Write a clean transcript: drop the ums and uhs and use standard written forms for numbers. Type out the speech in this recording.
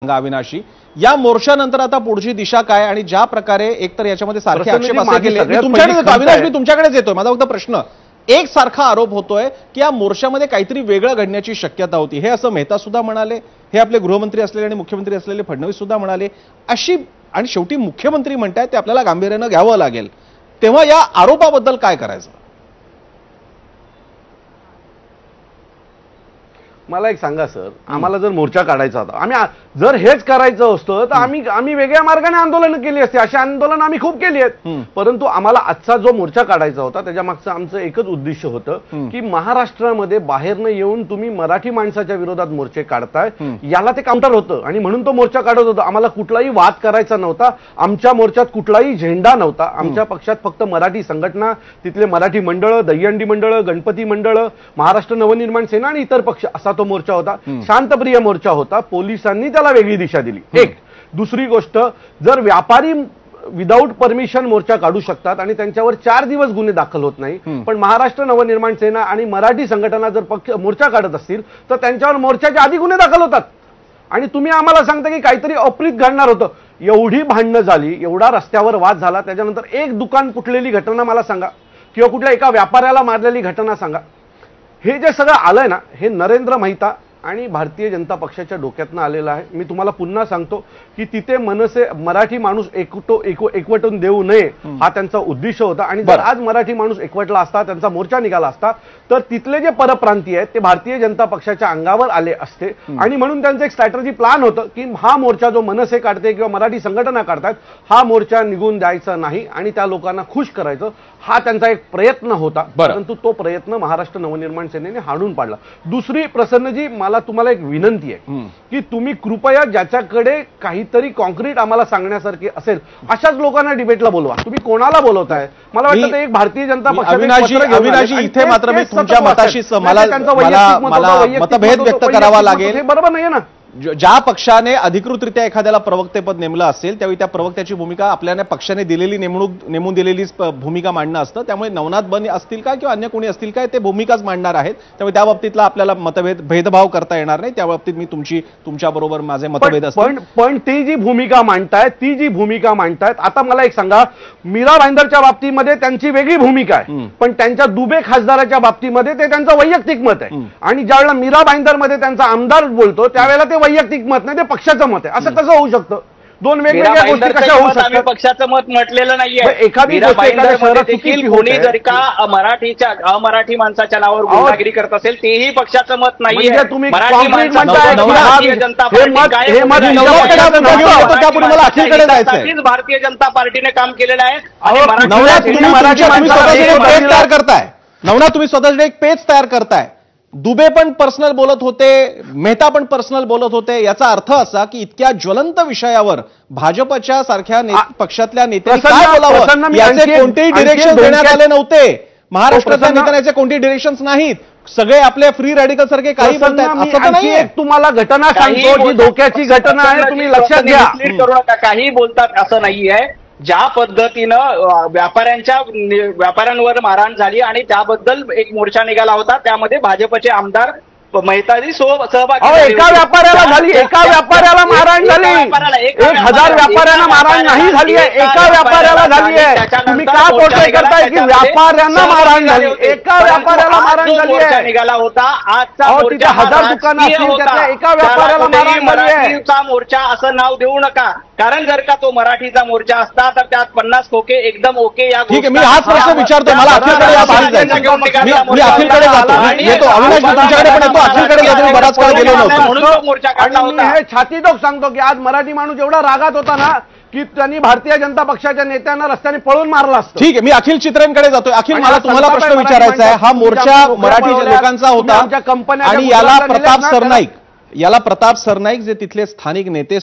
सांगा अविनाशी, या मोर्चानंतर आता पुढची दिशा काय आणि ज्या प्रकारे एकतर याच्यामध्ये सारखे आक्षेप असे केले, मी तुमच्याकडे येतो अविनाश, मी तुमच्याकडेच येतोय. माझा फक्त प्रश्न, एक सारखा आरोप होतोय की या मोर्चामध्ये काहीतरी वेगळं घडण्याची शक्यता होती, हे असं मेहता सुद्धा म्हणाले, हे आपले गृहमंत्री असलेले आणि मुख्यमंत्री असलेले फडणवीस सुद्धा म्हणाले. अशी आणि शेवटी मुख्यमंत्री म्हणतायत ते आपल्याला गांभीर्यानं घ्यावं लागेल, तेव्हा या आरोपाबद्दल काय करायचं? मला एक सांगा सर, आम्हाला जर मोर्चा काढायचा होता, आम्ही जर हेच करायचं असतं तर आम्ही वेगळ्या मार्गाने आंदोलन केली असते. अशी आंदोलन आम्ही खूप केली आहेत. परंतु आम्हाला आजचा जो मोर्चा काढायचा होता त्याच्या मागचं आमचं एकच उद्दिष्ट होतं की महाराष्ट्रामध्ये बाहेरनं येऊन तुम्ही मराठी माणसाच्या विरोधात मोर्चे काढताय, याला ते काउंटर होतं आणि म्हणून तो मोर्चा काढत होता. आम्हाला कुठलाही वाद करायचा नव्हता, आमच्या मोर्चात कुठलाही झेंडा नव्हता. आमच्या पक्षात फक्त मराठी संघटना, तिथले मराठी मंडळ, दहीहंडी मंडळ, गणपती मंडळ, महाराष्ट्र नवनिर्माण सेना आणि इतर पक्ष, असा तो मोर्चा होता. शांतप्रिय मोर्चा होता. पोलिसांनी त्याला वेगळी दिशा दिली. एक दुसरी गोष्ट, जर व्यापारी विदाऊट परमिशन मोर्चा काढू शकतात आणि त्यांच्यावर 4 दिवस गुन्हे दाखल होत नाही, पण महाराष्ट्र नवनिर्माण सेना आणि मराठी संघटना जर पक्ष मोर्चा काढत असतील तर त्यांच्यावर मोर्चाच्या आधी गुन्हे दाखल होतात. आणि तुम्ही आम्हाला सांगता की काहीतरी अप्रित घडणार होतं. एवढी भांडणं झाली, एवढा रस्त्यावर वाद झाला, त्याच्यानंतर एक दुकान फुटलेली घटना मला सांगा किंवा कुठल्या एका व्यापाऱ्याला मारलेली घटना सांगा. हे जे सगळं आलंय ना, हे नरेंद्र मेहता आणि भारतीय जनता पक्षाच्या डोक्यातनं आलेलं आहे. मी तुम्हाला पुन्हा सांगतो की तिथे मनसे मराठी माणूस एकवटून देऊ नये हा त्यांचा उद्देश होता. आणि जर आज मराठी माणूस एकवटला असता, त्यांचा मोर्चा निघाला असता, तर तिथले जे परप्रांतीय आहेत ते भारतीय जनता पक्षाच्या अंगावर आले असते. आणि म्हणून त्यांचं एक स्ट्रॅटर्जी प्लॅन होतं की हा मोर्चा जो मनसे काढते किंवा मराठी संघटना काढतात, हा मोर्चा निघून द्यायचा नाही आणि त्या लोकांना खुश करायचं, हा त्यांचा एक प्रयत्न होता. परंतु तो प्रयत्न महाराष्ट्र नवनिर्माण सेनेने हाणून पाडला. दुसरी, प्रसन्नजी, मला तुम्हाला एक विनंती आहे की तुम्ही कृपया ज्याच्याकडे काहीतरी कॉन्क्रीट आम्हाला सांगण्यासारखे असेल अशाच लोकांना डिबेटला बोलवा. तुम्ही कोणाला बोलवताय? मला वाटतं एक भारतीय जनता पक्षाचे इथे मात्र मी तुमच्या मताशी मतभेद व्यक्त करावा लागेल. हे बरोबर नाहीये ना. ज्या पक्षाने अधिकृतरित्या एखाद्याला प्रवक्तेपद नेमलं असेल त्यावेळी त्या प्रवक्त्याची भूमिका आपल्याला पक्षाने दिलेली नेमून दिलेली भूमिका मांडणं असतं. त्यामुळे नवनाथ बन असतील का किंवा अन्य कोणी असतील काय, ते भूमिकाच मांडणार आहेत. त्यामुळे त्या बाबतीतला आपल्याला भेदभाव करता येणार नाही. त्या बाबतीत मी तुमच्याबरोबर माझे मतभेद असतील. पण ती जी भूमिका मांडतायत, आता मला एक सांगा, मीरा भाईंदरच्या बाबतीमध्ये त्यांची वेगळी भूमिका आहे, पण त्यांच्या दुबे खासदाराच्या बाबतीमध्ये ते त्यांचं वैयक्तिक मत आहे. आणि ज्यावेळेला मीरा भाईंदरमध्ये त्यांचा आमदार बोलतो त्यावेळेला ते वैयक्तिक मत नाही, ते पक्षाचं मत आहे. असं कसं होऊ शकतं? दोन वेगवेगळ्या गोष्टी कशा होऊ शकतात? पक्षाचं मत म्हटलेलं नाहीये. एखादी कोणी जर का अमराठी माणसाच्या नावावर गुन्हेगारी करत असेल तेही पक्षाचं मत नाहीये. तुम्ही भारतीय जनता पार्टीने काम केलेलं आहे. नवनाथ, तुम्ही स्वतःकडे एक पेज तयार करताय. दुबे पण पर्सनल बोलत होते, मेहता पण पर्सनल बोलत होते. याचा अर्थ असा की इतक्या ज्वलंत विषयावर भाजपच्या सारख्या पक्षातल्या नेत्यांनी काय बोलावं याचे कोणतेही डिरेक्शन देण्यात आले नव्हते. महाराष्ट्रातल्या नेत्यांचे कोणतेही डिरेक्शन्स नाहीत. सगळे आपले फ्री रॅडिकल सारखे काही बोलतात. असं तर नाही. तुम्हाला घटना सांगतो जी धोक्याची घटना आहे, तुम्ही लक्षात घ्या. करू नका, काही बोलतात असं नाहीये. ज्या पद्धतीनं व्यापाऱ्यांवर मारहाण झाली आणि त्याबद्दल एक मोर्चा निघाला होता, त्यामध्ये भाजपचे आमदार मेहताजी सहभागी. एका व्यापाऱ्याला झाली, एका व्यापाऱ्याला मारहाण झाली. 1000 व्यापाऱ्यांना मारहाण नाही झाली आहे, एका व्यापाऱ्याला झाली आहे. तुम्ही का पोर्ट्रे करताय की व्यापाऱ्यांना मारहाण झाली? एका व्यापाऱ्याला मारहाण झाली आहे. निघाला होता आजचा 1000 दुकानं असतील त्यातल्या एका व्यापाऱ्याला मारहाण झाली आहे. मराठीचा मोर्चा असं नाव देऊ नका, कारण जर का तो मराठीचा मोर्चा असता तर त्यात 50 खोके एकदम ओके. या ठीक आहे, मी हाच प्रश्न विचारतो. मला अखिलकडे जातो. अविनाश, तुमच्याकडे पण बराच काळ गेलो नव्हतो. मी हे छातीतोड सांगतो की आज मराठी माणूस एवढा रागात होता ना की त्यांनी भारतीय जनता पक्षाच्या नेत्यांना रस्त्याने पळून मारला असतं. ठीक आहे, मी अखिल चित्रेंकडे जातोय. अखिल, मला तुम्हाला प्रश्न विचारायचा आहे. हा मोर्चा मराठी लोकांचा होता आणि याला प्रताप सरनाईक जे तिथले स्थानिक नेते